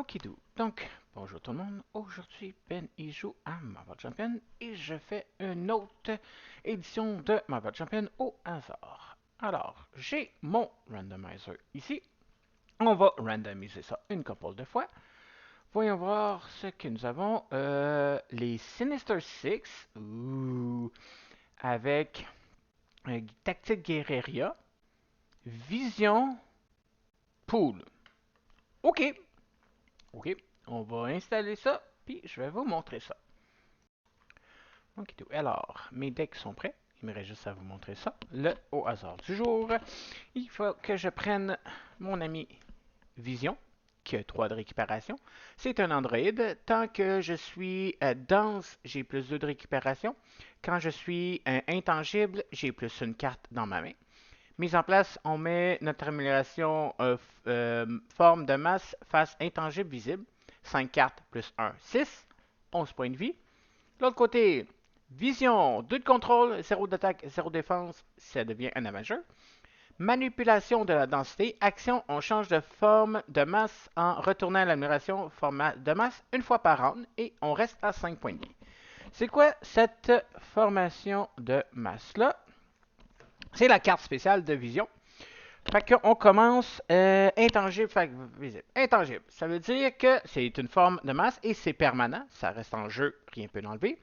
Okidou. Donc, bonjour tout le monde. Aujourd'hui, Ben y joue à Marvel Champion et je fais une autre édition de Marvel Champion au hasard. Alors, j'ai mon randomizer ici. On va randomiser ça une couple de fois. Voyons voir ce que nous avons. Les Sinister Six, avec Tactique Guerreria, Vision, Pool. Ok, ok, on va installer ça, puis je vais vous montrer ça. Ok, alors, mes decks sont prêts. Il me reste juste à vous montrer ça. Le au hasard du jour. Il faut que je prenne mon ami Vision, qui a 3 de récupération. C'est un androïde. Tant que je suis dense, j'ai plus 2 de récupération. Quand je suis intangible, j'ai plus une carte dans ma main. Mise en place, on met notre amélioration forme de masse face intangible visible. 5 cartes plus 1, 6. 11 points de vie. De l'autre côté, vision, 2 de contrôle, 0 d'attaque, 0 défense, ça devient un avengeur. Manipulation de la densité, action, on change de forme de masse en retournant l'amélioration format de masse une fois par round et on reste à 5 points de vie. C'est quoi cette formation de masse-là? C'est la carte spéciale de vision. Fait qu'on commence intangible, fait visible. Intangible, ça veut dire que c'est une forme de masse et c'est permanent. Ça reste en jeu, rien ne peut l'enlever.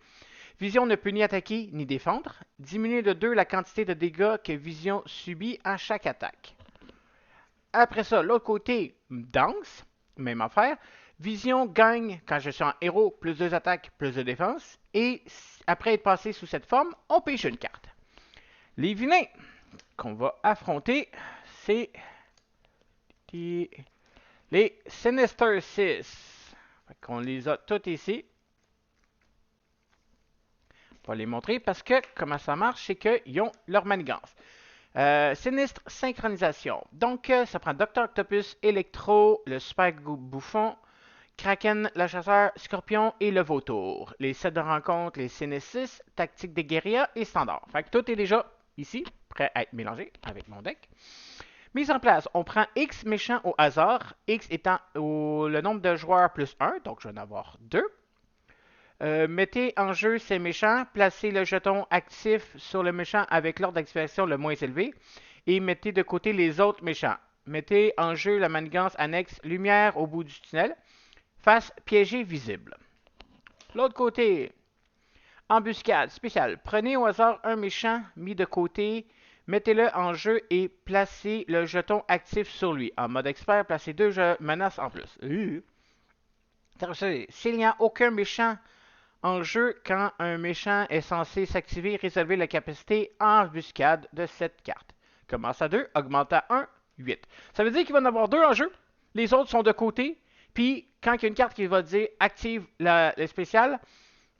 Vision ne peut ni attaquer ni défendre. Diminuer de 2 la quantité de dégâts que Vision subit à chaque attaque. Après ça, l'autre côté, danse, même affaire. Vision gagne, quand je suis en héros, plus 2 attaques, plus de défense. Et après être passé sous cette forme, on pêche une carte. Les vilains qu'on va affronter, c'est les Sinister 6. On les a tous ici. Je vais les montrer parce que comment ça marche, c'est qu'ils ont leur manigance. Sinistre synchronisation. Donc, ça prend Dr. Octopus, Electro, le Super Bouffon, Kraken, le Chasseur, Scorpion et le Vautour. Les sets de rencontre, les Sinistis, Tactique des Guérillas et Standard. Fait que tout est déjà ici, prêt à être mélangé avec mon deck. Mise en place, on prend X méchants au hasard, X étant le nombre de joueurs plus 1, donc je vais en avoir 2. Mettez en jeu ces méchants, placez le jeton actif sur le méchant avec l'ordre d'activation le moins élevé et mettez de côté les autres méchants. Mettez en jeu la manigance annexe lumière au bout du tunnel, face piégée visible. L'autre côté, embuscade spéciale. Prenez au hasard un méchant mis de côté, mettez-le en jeu et placez le jeton actif sur lui. En mode expert, placez 2 menaces en plus. S'il n'y a aucun méchant en jeu, quand un méchant est censé s'activer, résolvez la capacité embuscade de cette carte. Commence à 2, augmente à 1, 8. Ça veut dire qu'il va en avoir 2 en jeu. Les autres sont de côté. Puis, quand il y a une carte qui va dire active le spécial,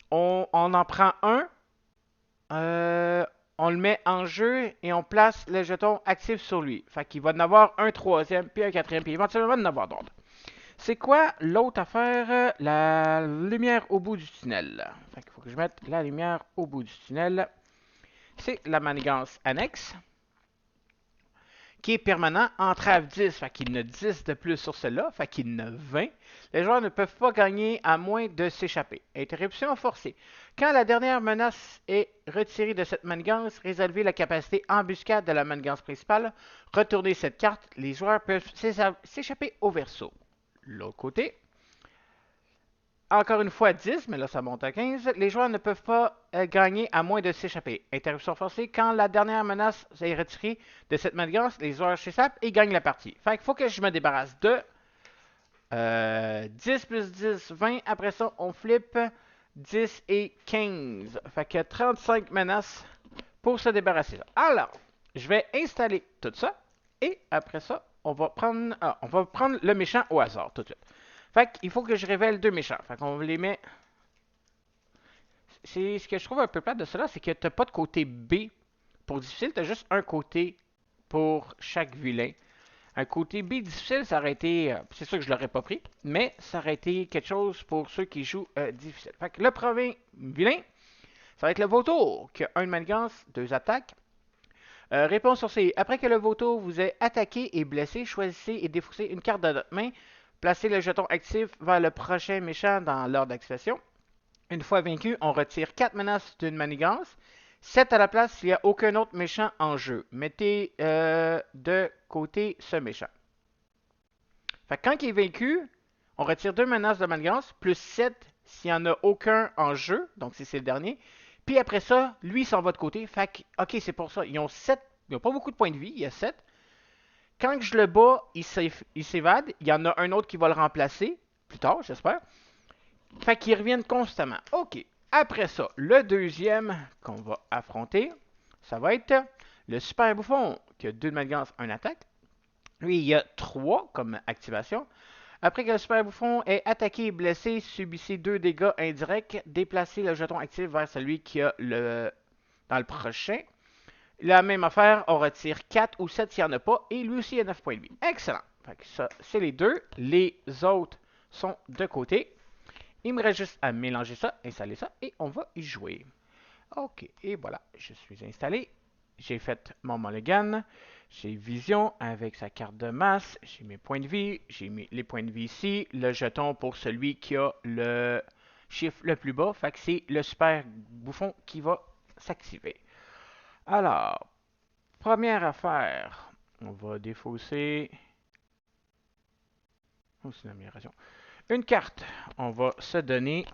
on en prend un. On le met en jeu et on place le jeton actif sur lui. Fait qu'il va en avoir un troisième, puis un quatrième, puis éventuellement en avoir d'autres. C'est quoi l'autre affaire? La lumière au bout du tunnel. Fait qu'il faut que je mette la lumière au bout du tunnel. C'est la manigance annexe, qui est permanent, entrave 10, fait qu'il y en a 10 de plus sur celle-là, fait qu'il y en a 20. Les joueurs ne peuvent pas gagner à moins de s'échapper. Interruption forcée. Quand la dernière menace est retirée de cette manigance, résolvez la capacité embuscade de la manigance principale. Retournez cette carte, les joueurs peuvent s'échapper au verso. L'autre côté, encore une fois 10, mais là ça monte à 15. Les joueurs ne peuvent pas gagner à moins de s'échapper. Interruption forcée, quand la dernière menace est retirée de cette manigance, les joueurs s'échappent et gagnent la partie. Fait qu'il faut que je me débarrasse de 10 plus 10, 20. Après ça, on flippe 10 et 15. Fait que 35 menaces pour se débarrasser de ça. Alors, je vais installer tout ça. Et après ça, on va prendre le méchant au hasard tout de suite. Fait qu'il faut que je révèle 2 méchants. Fait qu'on les met. C'est ce que je trouve un peu plate de cela, c'est que t'as pas de côté B pour difficile, t'as juste un côté pour chaque vilain. Un côté B difficile, ça aurait été. C'est sûr que je l'aurais pas pris, mais ça aurait été quelque chose pour ceux qui jouent difficile. Fait que le premier vilain, ça va être le vautour, qui a 1 de manigance, 2 attaques. Réponse sur C. Après que le vautour vous ait attaqué et blessé, choisissez et défaussez une carte de votre main Placez le jeton actif vers le prochain méchant dans l'ordre d'activation. Une fois vaincu, on retire 4 menaces d'une manigance. 7 à la place s'il n'y a aucun autre méchant en jeu. Mettez de côté ce méchant. Fait que quand il est vaincu, on retire 2 menaces de manigance, plus 7 s'il n'y en a aucun en jeu, donc si c'est le dernier. Puis après ça, lui, il s'en va de côté. Fait que, ok, c'est pour ça. Ils ont 7, ils n'ont pas beaucoup de points de vie, il y a 7. Quand je le bats, il s'évade. Il y en a un autre qui va le remplacer, plus tard, j'espère. Fait qu'ils reviennent constamment. Ok. Après ça, le deuxième qu'on va affronter, ça va être le super bouffon, qui a 2 de manigance, 1 attaque. Lui, il y a 3 comme activation. Après que le super bouffon ait attaqué et blessé, subissez 2 dégâts indirects. Déplacez le jeton actif vers celui qui a dans le prochain. La même affaire, on retire 4 ou 7 s'il n'y en a pas. Et lui aussi, il a 9 points de vie. Excellent. Fait que ça, c'est les deux. Les autres sont de côté. Il me reste juste à mélanger ça, installer ça, et on va y jouer. Ok, et voilà, je suis installé. J'ai fait mon mulligan. J'ai vision avec sa carte de masse. J'ai mes points de vie. J'ai mis les points de vie ici. Le jeton pour celui qui a le chiffre le plus bas. Fait que c'est le super bouffon qui va s'activer. Alors, première affaire. On va défausser. Oh, c'est une amélioration. Une carte. On va se donner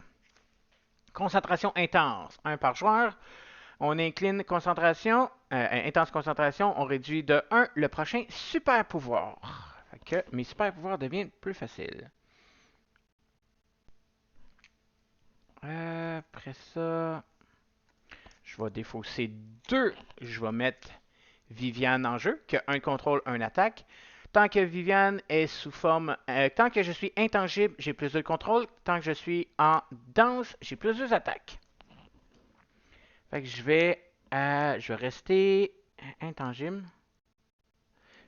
concentration intense. 1 par joueur. On incline concentration, intense concentration, on réduit de 1 le prochain super pouvoir. Fait que mes super pouvoirs deviennent plus faciles. Après ça, je vais défausser 2. Je vais mettre Viviane en jeu, qui a un contrôle, un attaque. Tant que Viviane est sous forme... tant que je suis intangible, j'ai plus de contrôle. Tant que je suis en danse, j'ai plus de attaques. Fait que je vais rester intangible.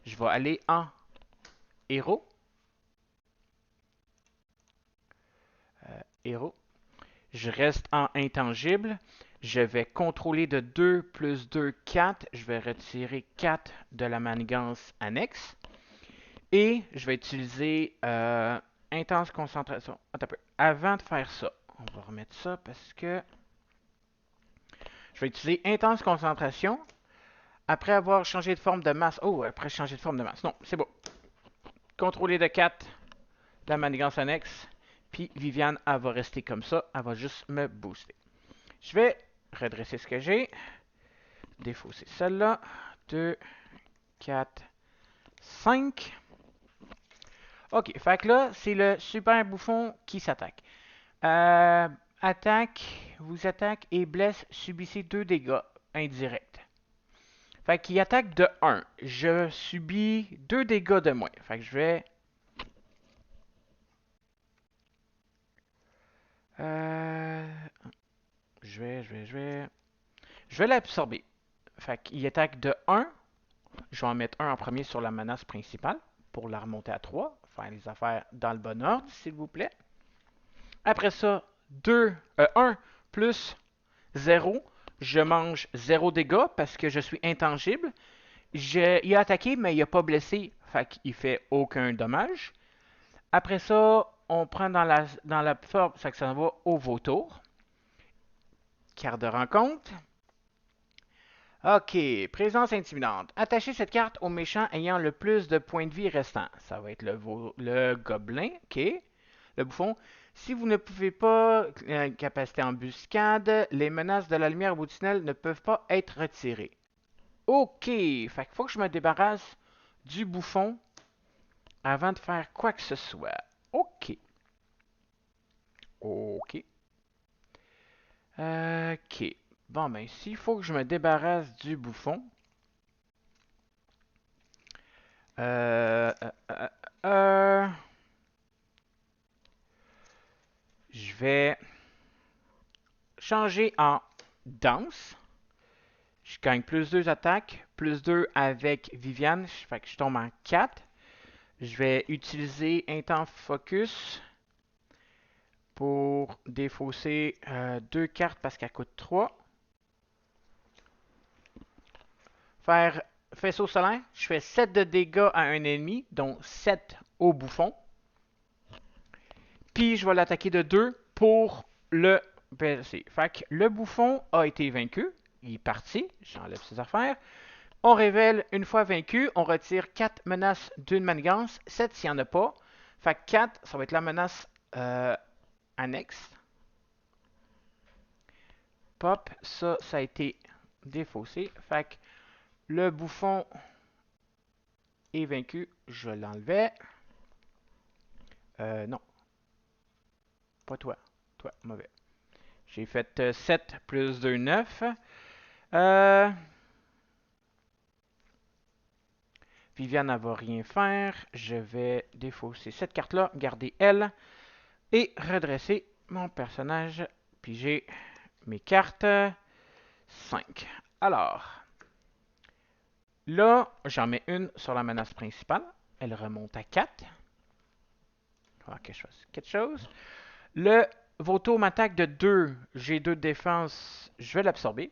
Je vais aller en héros. Héros. Je reste en intangible. Je vais contrôler de 2 plus 2, 4. Je vais retirer 4 de la manigance annexe. Et je vais utiliser intense concentration. Attends un peu. Avant de faire ça, on va remettre ça parce que je vais utiliser intense concentration. Après avoir changé de forme de masse. Oh, après changer de forme de masse. Non, c'est bon. Contrôler de 4 la manigance annexe. Puis Viviane, elle va rester comme ça. Elle va juste me booster. Je vais redresser ce que j'ai. Défausser celle-là. 2, 4, 5. Ok, fait que là, c'est le super bouffon qui s'attaque. Vous attaque et blesse, subissez 2 dégâts indirects. Fait qu'il attaque de 1. Je subis 2 dégâts de moins. Fait que je vais... Je vais l'absorber. Fait qu'il attaque de 1. Je vais en mettre un en premier sur la menace principale pour la remonter à 3. Faire les affaires dans le bon ordre, s'il vous plaît. Après ça, 1 plus 0. Je mange 0 dégâts parce que je suis intangible. Il a attaqué, mais il n'a pas blessé. Fait qu'il fait aucun dommage. Après ça, on prend dans la forme, ça que ça va au vautour. Carte de rencontre. Ok, présence intimidante. Attachez cette carte au méchant ayant le plus de points de vie restants. Ça va être le gobelin, ok. Le bouffon. Si vous ne pouvez pas, capacité embuscade, les menaces de la lumière au bout du tunnel ne peuvent pas être retirées. Ok, fait qu'il faut que je me débarrasse du bouffon avant de faire quoi que ce soit. Ok. Ok. Ok. Bon, ben, s'il faut que je me débarrasse du bouffon, euh, euh, euh, je vais changer en danse. Je gagne plus 2 attaques, plus 2 avec Viviane, fait que je tombe en 4. Je vais utiliser Intense Focus pour défausser 2 cartes parce qu'elle coûte 3. Faire faisceau solaire, je fais 7 de dégâts à un ennemi, dont 7 au bouffon. Puis je vais l'attaquer de 2 pour le blesser. Fait que le bouffon a été vaincu. Il est parti. J'enlève ses affaires. On révèle une fois vaincu. On retire 4 menaces d'une manigance. 7 s'il n'y en a pas. Fait que 4, ça va être la menace annexe. Pop, ça a été défaussé. Fait que le bouffon est vaincu. Je l'enlevais. Non. Pas toi. Toi, mauvais. J'ai fait 7 plus 2, 9. Viviane ne va rien faire. Je vais défausser cette carte-là, garder elle et redresser mon personnage. Puis j'ai mes cartes. 5. Alors, là, j'en mets une sur la menace principale. Elle remonte à 4. Il va que je fasse quelque chose. Le Vautour m'attaque de 2. J'ai 2 de défense. Je vais l'absorber.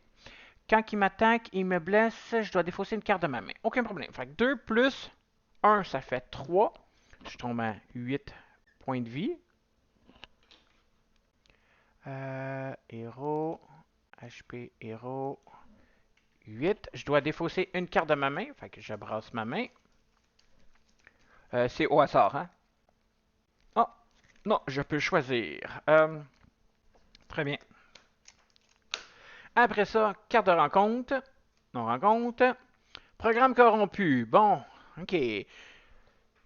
Quand il m'attaque, il me blesse, je dois défausser une carte de ma main. Aucun problème. Fait que 2 plus 1, ça fait 3. Je tombe à 8 points de vie. Héros. HP héros. 8. Je dois défausser une carte de ma main. Fait que je brasse ma main. C'est au hasard, hein? Oh, non, je peux choisir. Très bien. Après ça, carte de rencontre. On rencontre. Programme corrompu. Bon, ok.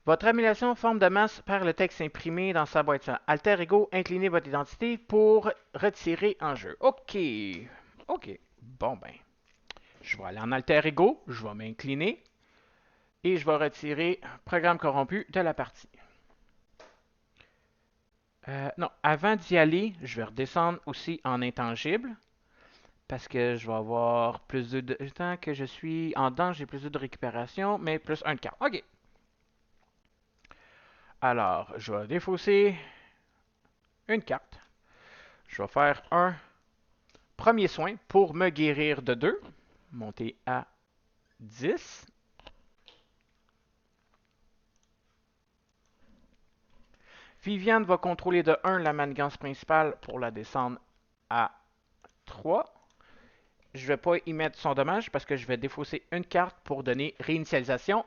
Votre amélioration forme de masse par le texte imprimé dans sa boîte. Alter Ego, inclinez votre identité pour retirer en jeu. Ok. Ok. Bon ben. Je vais aller en Alter Ego. Je vais m'incliner. Et je vais retirer Programme corrompu de la partie. Non, avant d'y aller, je vais redescendre aussi en intangible. Parce que je vais avoir plus de temps que je suis en danger, j'ai plus de récupération, mais plus 1 de carte. Ok. Alors, je vais défausser une carte. Je vais faire un premier soin pour me guérir de 2. Monter à 10. Viviane va contrôler de 1 la manigance principale pour la descendre à 3. Je ne vais pas y mettre son dommage parce que je vais défausser une carte pour donner réinitialisation,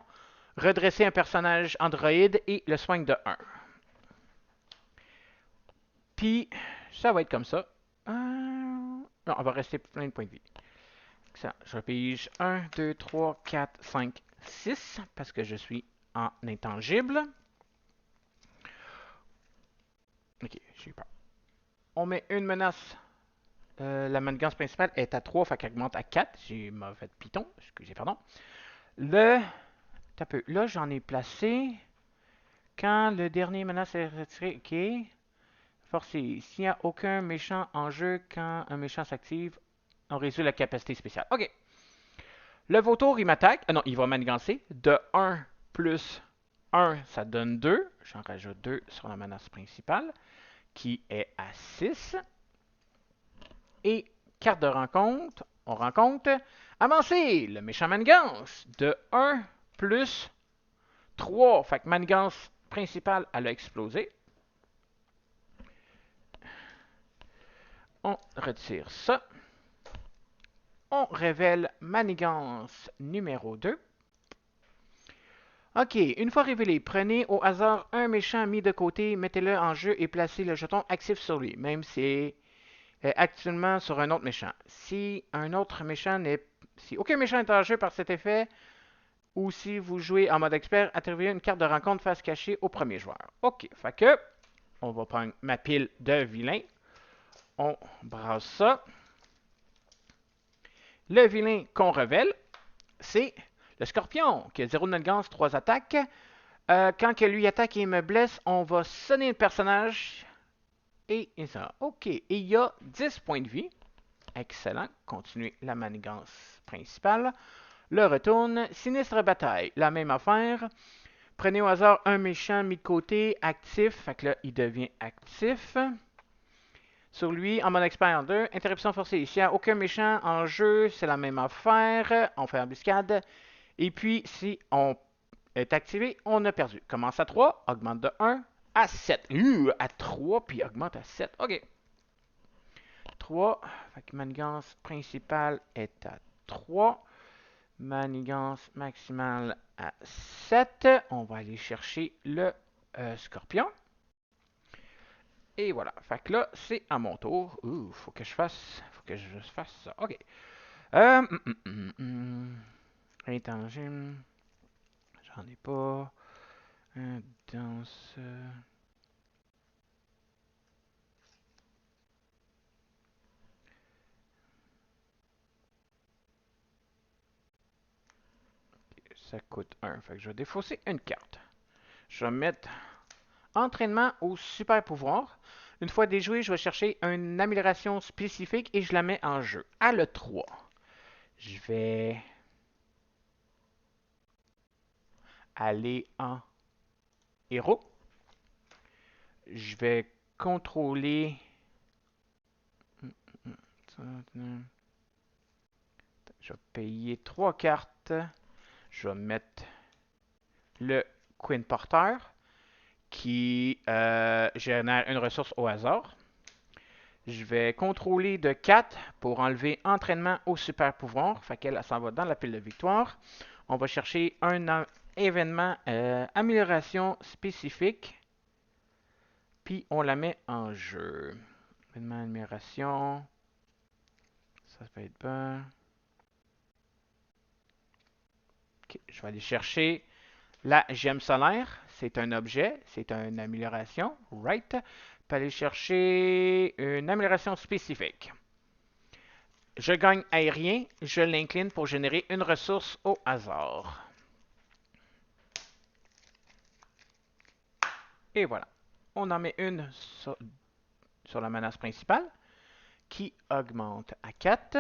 redresser un personnage androïde et le soin de 1. Puis, ça va être comme ça. Non, on va rester plein de points de vie. Ça, je pige 1, 2, 3, 4, 5, 6 parce que je suis en intangible. Ok, j'ai eu peur. On met une menace. La manigance principale est à 3, fait qu'elle augmente à 4. J'ai mauvais piton, excusez, pardon. T'as peu. Là, j'en ai placé. Quand le dernier menace est retiré, ok. Forcé. S'il n'y a aucun méchant en jeu quand un méchant s'active, on réduit la capacité spéciale. Ok. Le vautour, il m'attaque. Ah non, il va manigancer. De 1 plus 1, ça donne 2. J'en rajoute 2 sur la menace principale, qui est à 6. Et carte de rencontre, on rencontre. Avancez, le méchant manigance. De 1 plus 3. Fait que manigance principale, elle a explosé. On retire ça. On révèle manigance numéro 2. Ok, une fois révélé, prenez au hasard un méchant mis de côté, mettez-le en jeu et placez le jeton actif sur lui, même si c'est actuellement sur un autre méchant. Si aucun méchant est en jeu par cet effet, ou si vous jouez en mode expert, attribuez une carte de rencontre face cachée au premier joueur. Ok, fait que, on va prendre ma pile de vilain. On brasse ça. Le vilain qu'on révèle, c'est le scorpion, qui a 0 de manigance, 3 attaques. Quand que lui attaque et me blesse, on va sonner le personnage. Et ça. Ok. Et il y a 10 points de vie. Excellent. Continuez la manigance principale. Le retourne. Sinistre bataille. La même affaire. Prenez au hasard un méchant mis de côté, actif. Fait que là, il devient actif. Sur lui, en mode expert 2, interruption forcée. S'il n'y a aucun méchant en jeu, c'est la même affaire. On fait embuscade. Et puis, si on est activé, on a perdu. Commence à 3, augmente de 1, à 7. À 3, puis augmente à 7. OK. 3. Fait que manigance principale est à 3. Manigance maximale à 7. On va aller chercher le scorpion. Et voilà. Fait que là, c'est à mon tour. Faut que je fasse ça. OK. Intangible. J'en ai pas. Danse. Ça coûte 1. Fait que je vais défausser une carte. Je vais mettre entraînement au super pouvoir. Une fois déjoué, je vais chercher une amélioration spécifique et je la mets en jeu. À le 3. Je vais aller en héros. Je vais contrôler. Je vais payer 3 cartes. Je vais mettre le Queen Porter qui génère une ressource au hasard. Je vais contrôler de 4 pour enlever entraînement au super pouvoir. Fait qu'elle s'en va dans la pile de victoire. On va chercher un événement amélioration spécifique. Puis on la met en jeu. Événement amélioration. Ça peut être bon. Okay, je vais aller chercher la gemme solaire. C'est un objet. C'est une amélioration. Right. Puis aller chercher une amélioration spécifique. Je gagne aérien, je l'incline pour générer une ressource au hasard. Et voilà. On en met une sur la menace principale qui augmente à 4.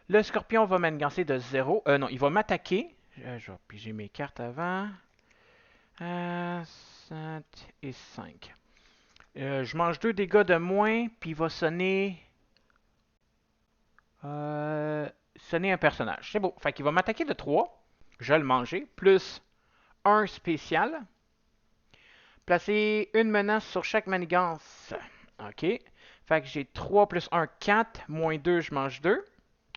Le scorpion va m'engancer de 0. Non, il va m'attaquer. Je vais piger mes cartes avant. 7 et 5. Je mange 2 dégâts de moins, puis il va sonner un personnage. C'est beau. Fait qu'il va m'attaquer de 3. Je vais le manger. Plus 1 spécial. Placer une menace sur chaque manigance. OK. Fait que j'ai 3 plus 1, 4. Moins 2, je mange 2.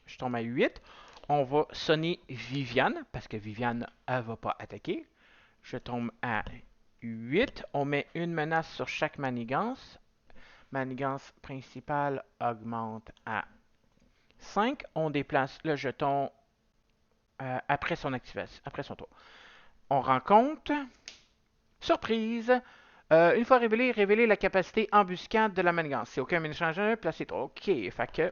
Je tombe à 8. On va sonner Viviane, parce que Viviane, elle va pas attaquer. Je tombe à 8. On met une menace sur chaque manigance. Manigance principale augmente à 5. On déplace le jeton après son activation, après son tour. On rencontre. Surprise! Une fois révélé, révéler la capacité embuscade de la manigance. Si aucun échangeur, placez 3. OK, fait que.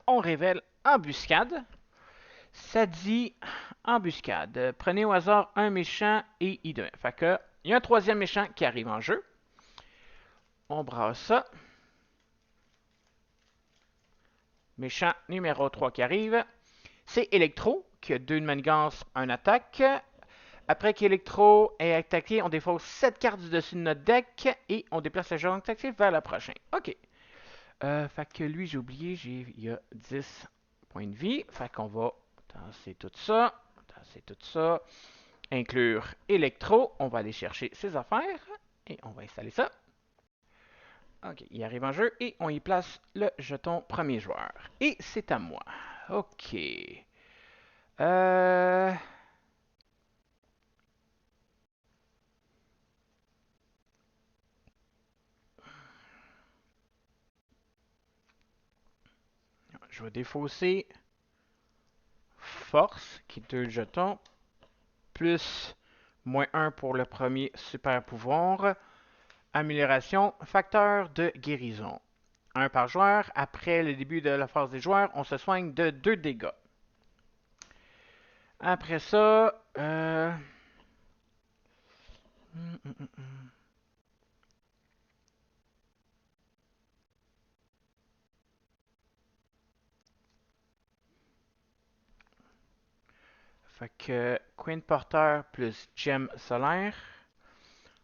On révèle embuscade. Ça dit embuscade. Prenez au hasard un méchant et I2. Fait que. Il y a un troisième méchant qui arrive en jeu. On brasse ça. Méchant numéro 3 qui arrive. C'est Electro, qui a 2 de manigance, 1 attaque. Après qu'Electro est attaqué, on défausse 7 cartes du dessus de notre deck et on déplace le joueur actif vers le prochain. OK. Fait que lui, j'ai oublié, il y a 10 points de vie. Fait qu'on va tasser tout ça. Tasser tout ça. Inclure Electro. On va aller chercher ses affaires et on va installer ça. OK, il arrive en jeu et on y place le jeton premier joueur. Et c'est à moi. OK. Je vais défausser Force, qui est 2 jetons, plus moins 1 pour le premier super pouvoir. Amélioration, facteur de guérison. 1 par joueur. Après le début de la phase des joueurs, on se soigne de 2 dégâts. Après ça, fait que Queen Porter plus Gemme solaire.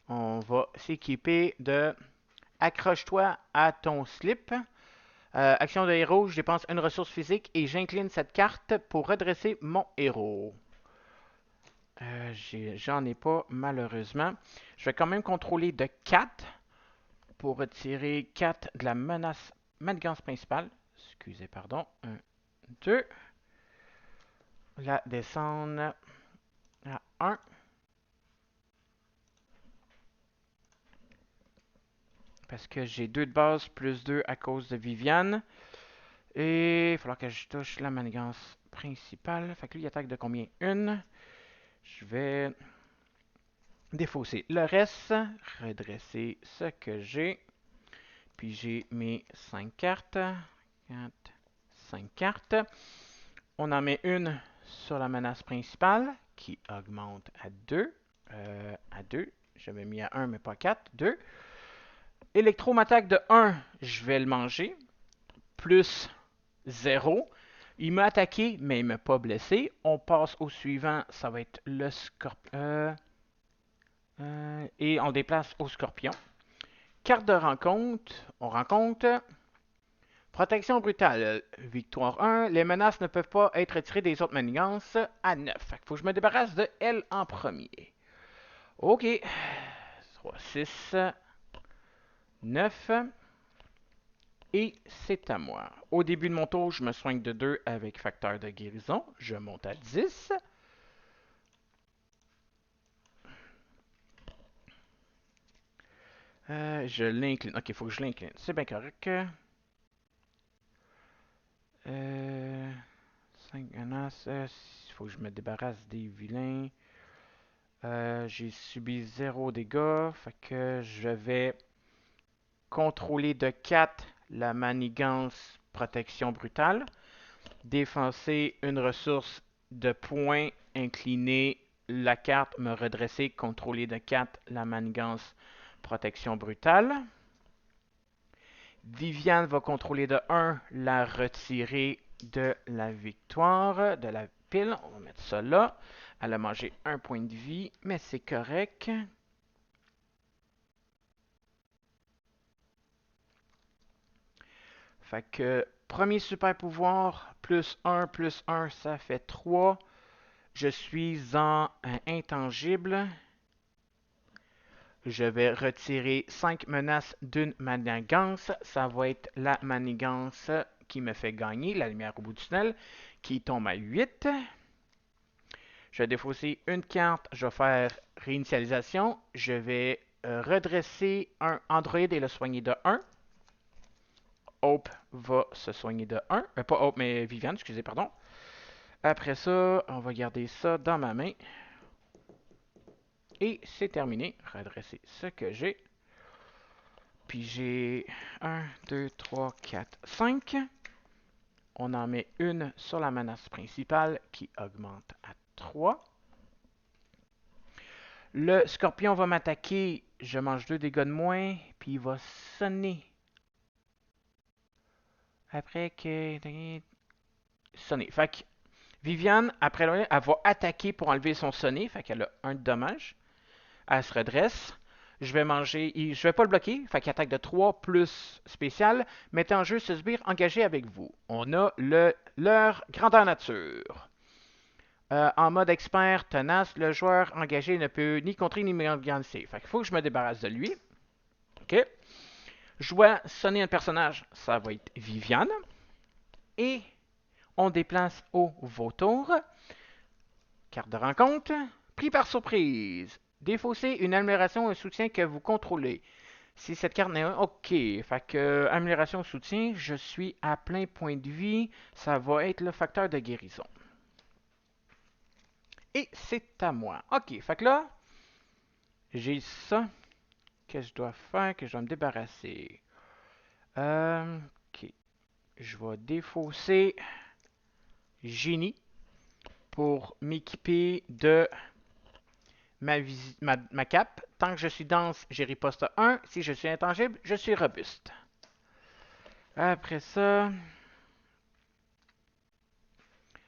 On va s'équiper de Accroche-toi à ton slip. Action de héros, je dépense une ressource physique et j'incline cette carte pour redresser mon héros. J'en ai pas, malheureusement. Je vais quand même contrôler de 4 pour retirer 4 de la manigance principale. Excusez, pardon. 1, 2. La descendre à 1. Parce que j'ai 2 de base plus 2 à cause de Viviane. Et il va falloir que je touche la manigance principale. Fait que lui, il attaque de combien? 1. Je vais défausser le reste. Redresser ce que j'ai. Puis j'ai mes 5 cartes. 4, 5 cartes. On en met une sur la menace principale qui augmente à 2. À 2. J'avais mis à 1 mais pas 4. 2. Électro m'attaque de 1. Je vais le manger. Plus 0. Il m'a attaqué, mais il ne m'a pas blessé. On passe au suivant. Ça va être le scorpion. Et on le déplace au scorpion. Carte de rencontre. On rencontre. Protection brutale. Victoire 1. Les menaces ne peuvent pas être retirées des autres manigances à 9. Il faut que je me débarrasse de elle en premier. Ok. 3, 6, 9. Et c'est à moi. Au début de mon tour, je me soigne de 2 avec facteur de guérison. Je monte à 10. Je l'incline. Ok, il faut que je l'incline. C'est bien correct. 5 menaces. Il faut que je me débarrasse des vilains. J'ai subi 0 dégâts. Fait que je vais contrôler de 4 la manigance protection brutale. Défoncer une ressource de points, incliner la carte, me redresser, contrôler de 4 la manigance protection brutale. Viviane va contrôler de 1 la retirer de la victoire, de la pile. On va mettre ça là. Elle a mangé 1 point de vie, mais c'est correct. Fait que premier super pouvoir, plus 1, ça fait 3. Je suis en intangible. Je vais retirer 5 menaces d'une manigance. Ça va être la manigance qui me fait gagner, la lumière au bout du tunnel, qui tombe à 8. Je vais défausser une carte. Je vais faire réinitialisation. Je vais redresser un Android et le soigner de 1. Hope va se soigner de 1. Pas Hope, mais Viviane, excusez, pardon. Après ça, on va garder ça dans ma main. Et c'est terminé. Redresser ce que j'ai. Puis j'ai 1, 2, 3, 4, 5. On en met une sur la menace principale qui augmente à 3. Le scorpion va m'attaquer. Je mange 2 dégâts de moins. Puis il va sonner. Après que... Sonner. Fait que Viviane, après elle va attaquer pour enlever son sonner. Fait qu'elle a 1 de dommage. Elle se redresse. Je vais manger. Je vais pas le bloquer. Fait qu'il attaque de 3 plus spécial. Mettez en jeu ce sbire engagé avec vous. On a leur grandeur nature. En mode expert tenace, le joueur engagé ne peut ni contrer ni m'organiser. Fait qu'il faut que je me débarrasse de lui. OK. Je dois sonner un personnage. Ça va être Viviane. Et on déplace au vautour. Carte de rencontre. Pris par surprise. Défausser une amélioration ou un soutien que vous contrôlez. Si cette carte n'est OK. Fait que amélioration ou soutien, je suis à plein point de vie. Ça va être le facteur de guérison. Et c'est à moi. OK. Fait que là, j'ai ça que je dois faire, que je dois me débarrasser. OK. Je vais défausser Génie pour m'équiper de ma cape. Tant que je suis dense, j'ai riposte 1. Si je suis intangible, je suis robuste. Après ça,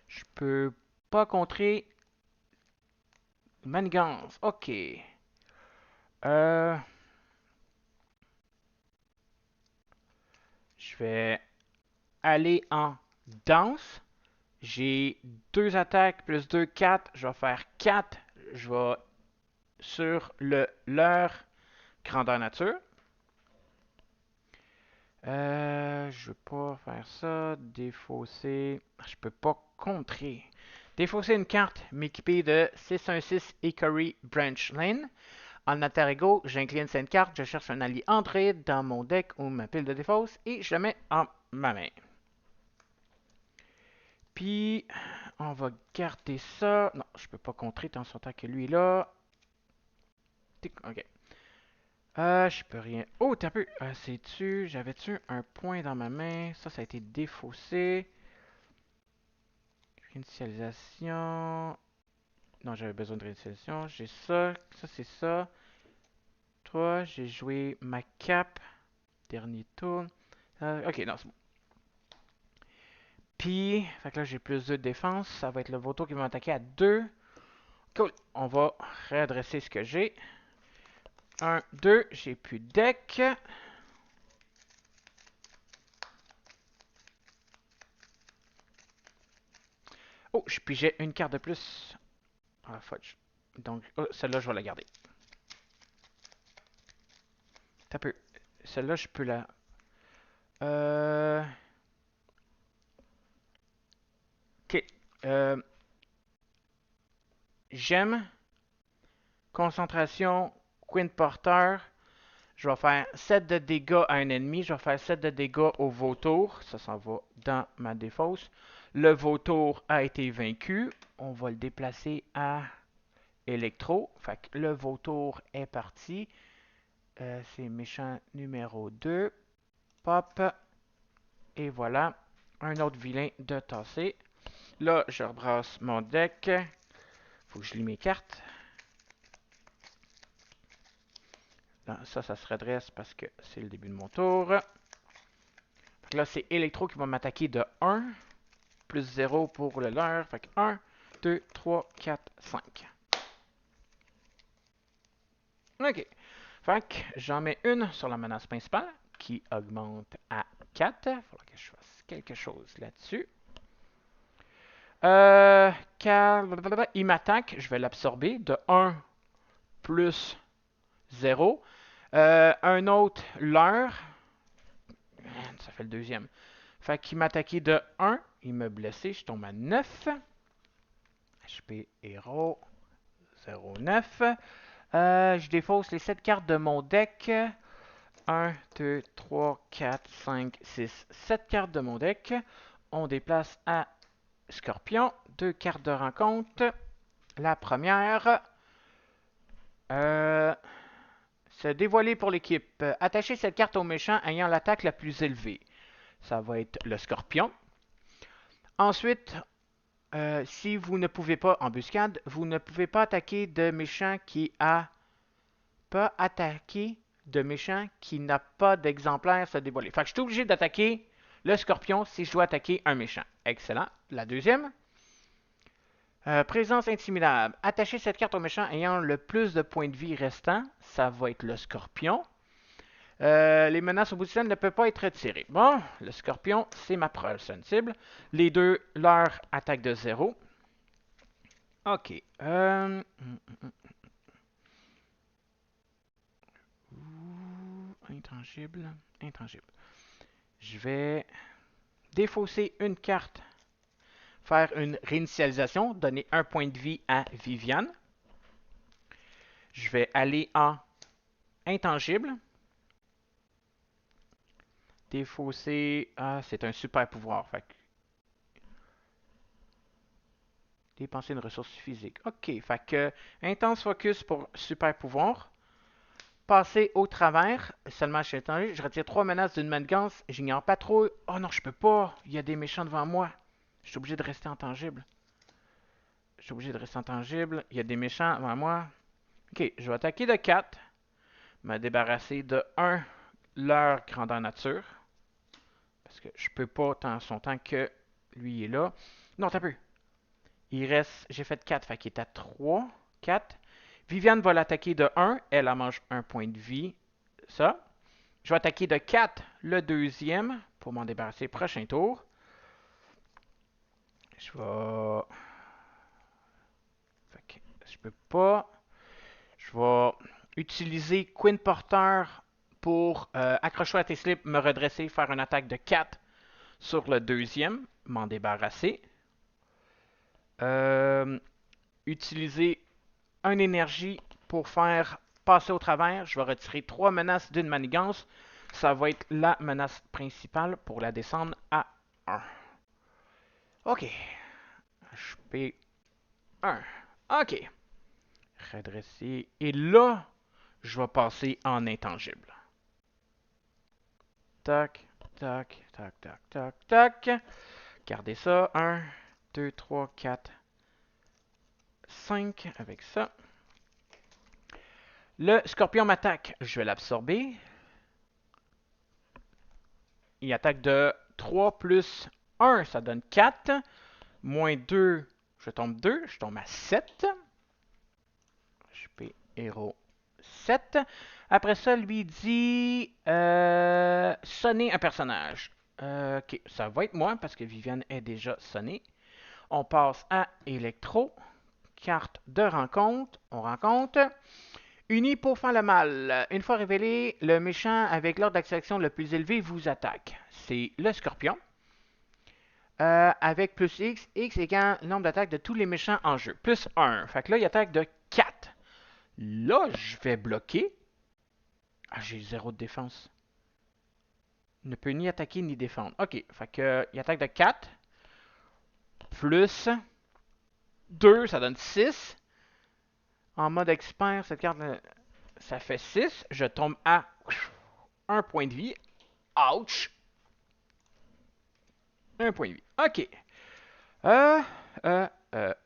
je peux pas contrer manigance. OK. Je vais aller en danse. J'ai 2 attaques plus 2, 4. Je vais faire 4. je vais sur leur grandeur nature. Je veux pas faire ça. Défausser. Je peux pas contrer. Défausser une carte m'équiper de 616 Hickory Branch Lane. En alter ego, j'incline cette carte, je cherche un allié Android dans mon deck ou ma pile de défausse et je le mets en ma main. Puis, on va garder ça. Non, je peux pas contrer tant son temps que lui là. Ok. Je peux rien. Oh, t'as peu. C'est-tu. J'avais-tu un point dans ma main? Ça a été défaussé. Réinitialisation. Non, j'avais besoin de réinitialisation. J'ai ça. Ça, c'est ça. Toi, j'ai joué ma cape. Dernier tour. Ok, non, c'est bon. Puis, fait que là, j'ai plus de défense. Ça va être le Vautour qui va m'attaquer à 2. Cool. On va réadresser ce que j'ai. 1, 2. J'ai plus de deck. Oh, puis j'ai une carte de plus. Ah, fudge. Donc, oh, celle-là, je vais la garder. T'as peu. Celle-là, je peux la... Ok. J'aime. Concentration. Queen Porter. Je vais faire 7 de dégâts à un ennemi. Je vais faire 7 de dégâts au vautour. Ça s'en va dans ma défausse. Le vautour a été vaincu. On va le déplacer à électro. Fait que le vautour est parti. C'est méchant numéro 2. Pop. Et voilà. Un autre vilain de tasser. Là, je rebrasse mon deck. Faut que je lis mes cartes. Là, ça se redresse parce que c'est le début de mon tour. Là, c'est Electro qui va m'attaquer de 1. Plus 0 pour le leur. Fait que 1, 2, 3, 4, 5. OK. Fait que j'en mets une sur la menace principale qui augmente à 4. Il faudra que je fasse quelque chose là-dessus. Car il m'attaque, je vais l'absorber de 1 plus 0. Un autre leurre. Ça fait le deuxième. Fait qu'il m'a attaqué de 1. Il m'a blessé. Je tombe à 9. HP héros 09. Je défausse les 7 cartes de mon deck. 1, 2, 3, 4, 5, 6, 7 cartes de mon deck. On déplace à Scorpion. 2 cartes de rencontre. La première. Se dévoiler pour l'équipe. Attachez cette carte au méchant ayant l'attaque la plus élevée. Ça va être le Scorpion. Ensuite, si vous ne pouvez pas, embuscade, vous ne pouvez pas attaquer de méchant qui a pas attaqué de méchant qui n'a pas d'exemplaire se dévoiler. Fait que je suis obligé d'attaquer le Scorpion si je dois attaquer un méchant. Excellent. La deuxième. Présence intimidable. Attachez cette carte au méchant ayant le plus de points de vie restants. Ça va être le Scorpion. Les menaces au bout du tunnel ne peuvent pas être retirées. Bon, le Scorpion, c'est ma prochaine cible. Les deux, leur attaque de 0. Ok. Intangible. Intangible. Je vais défausser une carte. Faire une réinitialisation. Donner un point de vie à Viviane. Je vais aller en intangible. Défausser. Ah, c'est un super pouvoir. Fait que dépenser une ressource physique. Ok, fait que intense focus pour super pouvoir. Passer au travers, seulement je suis étendu. Je retire 3 menaces d'une manigance. J'ignore pas trop. Oh non, je peux pas. Il y a des méchants devant moi. Je suis obligé de rester intangible. Je suis obligé de rester intangible. Il y a des méchants devant moi. Ok, je vais attaquer de 4. Me débarrasser de 1 leur grandeur nature. Parce que je peux pas tant son temps que lui est là. Non, t'as peu. Il reste. J'ai fait 4, fait qu'il est à 3. 4. Viviane va l'attaquer de 1. Elle en mange un point de vie. Ça. Je vais attaquer de 4 le deuxième pour m'en débarrasser prochain tour. Je vais. Fait que je peux pas. Je vais utiliser Queen Porter pour accrocher à tes slips, me redresser, faire une attaque de 4 sur le deuxième, m'en débarrasser. Utiliser une énergie pour faire passer au travers. Je vais retirer 3 menaces d'une manigance. Ça va être la menace principale pour la descendre à 1. OK. HP 1. OK. Redresser. Et là, je vais passer en intangible. Tac, tac, tac, tac, tac, tac. Gardez ça. 1, 2, 3, 4, 5 avec ça. Le scorpion m'attaque. Je vais l'absorber. Il attaque de 3 plus 1, ça donne 4. Moins 2, je tombe 2. Je tombe à 7. HP héros 7. Après ça, lui dit sonner un personnage. Ok, ça va être moi parce que Viviane est déjà sonnée. On passe à Electro. Carte de rencontre. On rencontre. Unis pour faire le mal. Une fois révélé, le méchant avec l'ordre d'action le plus élevé vous attaque. C'est le scorpion. Avec plus X, X égale le nombre d'attaques de tous les méchants en jeu. Plus 1. Fait que là, il attaque de 4. Là, je vais bloquer. Ah, j'ai 0 de défense. Il ne peut ni attaquer ni défendre. Ok, fait que il attaque de 4. Plus 2, ça donne 6. En mode expert, cette carte, ça fait 6. Je tombe à 1 point de vie. Ouch! 1 point de vie. Ok.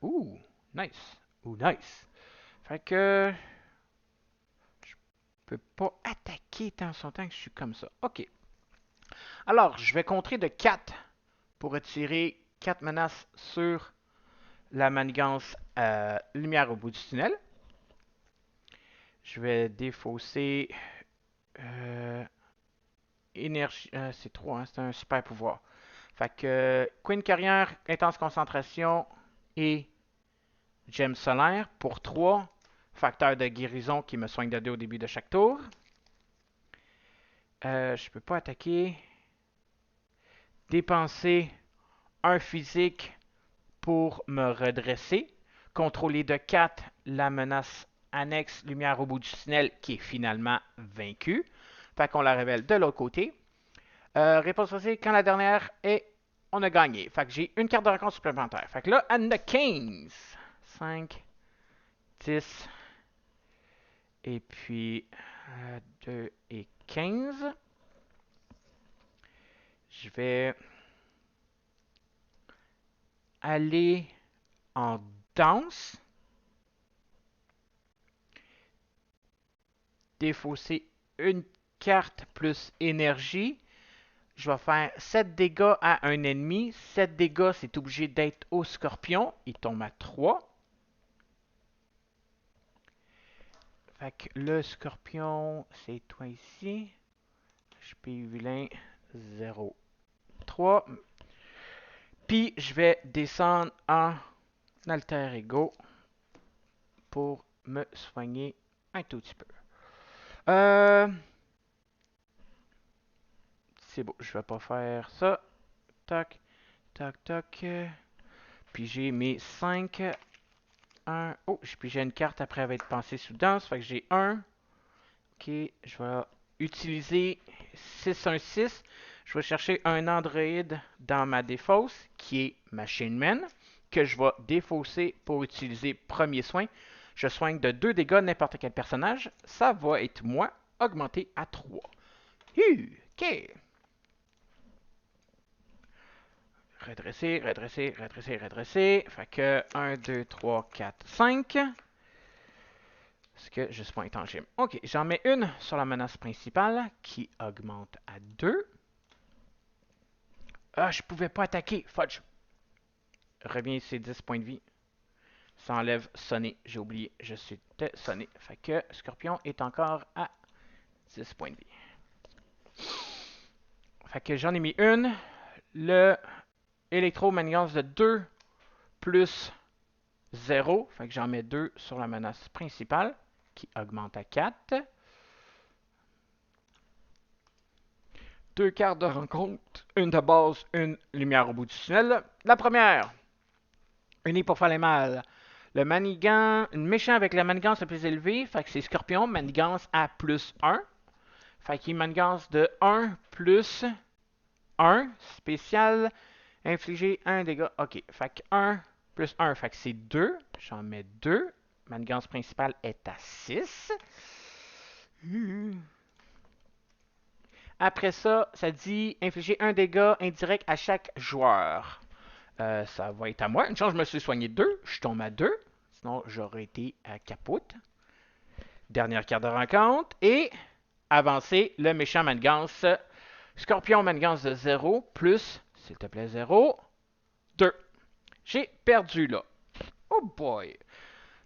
Ouh, nice. Ouh, nice. Fait que je peux pas attaquer tant son temps que je suis comme ça. Ok. Alors, je vais contrer de 4 pour retirer 4 menaces sur la manigance lumière au bout du tunnel. Je vais défausser énergie. C'est 3, hein, c'est un super pouvoir. Fait que Queen Carrière, intense concentration et gemme solaire pour 3. Facteur de guérison qui me soigne de 2 au début de chaque tour. Je peux pas attaquer. Dépenser un physique pour me redresser. Contrôler de 4 la menace annexe lumière au bout du tunnel qui est finalement vaincue. Fait qu'on la révèle de l'autre côté. Réponse facile, quand la dernière est, on a gagné. Fait que j'ai une carte de rencontre supplémentaire. Fait que là, and the 15. 5, 10, et puis 2 et 15. Je vais aller en danse. Défausser une carte plus énergie. Je vais faire 7 dégâts à un ennemi. 7 dégâts, c'est obligé d'être au scorpion. Il tombe à 3. Fait que le scorpion, c'est toi ici. HP vilain 0, 3. Puis je vais descendre en alter ego pour me soigner un tout petit peu. C'est beau, je vais pas faire ça. Tac, tac, tac. Puis j'ai mes 5. 1. Oh, puis j'ai une carte après avoir pensé sous danse. Fait que j'ai 1. Ok, je vais utiliser 616. Je vais chercher un androïde dans ma défausse qui est Machine Man, que je vais défausser pour utiliser premier soin. Je soigne de 2 dégâts n'importe quel personnage. Ça va être moi, augmenté à 3. Ok. Redresser, redresser, redresser, redresser. Fait que 1, 2, 3, 4, 5. Parce que je suis pas intangible. Ok, j'en mets une sur la menace principale qui augmente à 2. Ah, je pouvais pas attaquer. Fudge. Reviens ici, 10 points de vie. Ça enlève sonner. J'ai oublié, je suis sonné. Fait que Scorpion est encore à 10 points de vie. Fait que j'en ai mis une. Le électromanigance de 2 plus 0. Fait que j'en mets 2 sur la menace principale, qui augmente à 4. 2 cartes de rencontre, une de base, une lumière au bout du tunnel. La première, unie pour faire les mal. Le méchant avec la manigance la plus élevée, fait que c'est Scorpion, manigance à plus 1. Fait qu'il manigance de 1 plus 1, spécial, infliger 1 dégât. Ok, fait que 1 plus 1, fait que c'est 2. J'en mets 2. Manigance principale est à 6. Après ça, ça dit infliger 1 dégât indirect à chaque joueur. Ça va être à moi. Une chance, je me suis soigné 2. Je tombe à 2. Sinon, j'aurais été à capote. Dernière carte de rencontre. Et avancer le méchant manigance. Scorpion manigance de 0 plus, s'il te plaît, 0, 2. J'ai perdu là. Oh boy!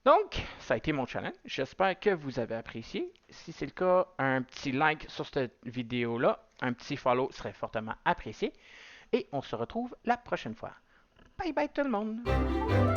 Donc, ça a été mon challenge. J'espère que vous avez apprécié. Si c'est le cas, un petit like sur cette vidéo-là, un petit follow serait fortement apprécié. Et on se retrouve la prochaine fois. Bye bye tout le monde!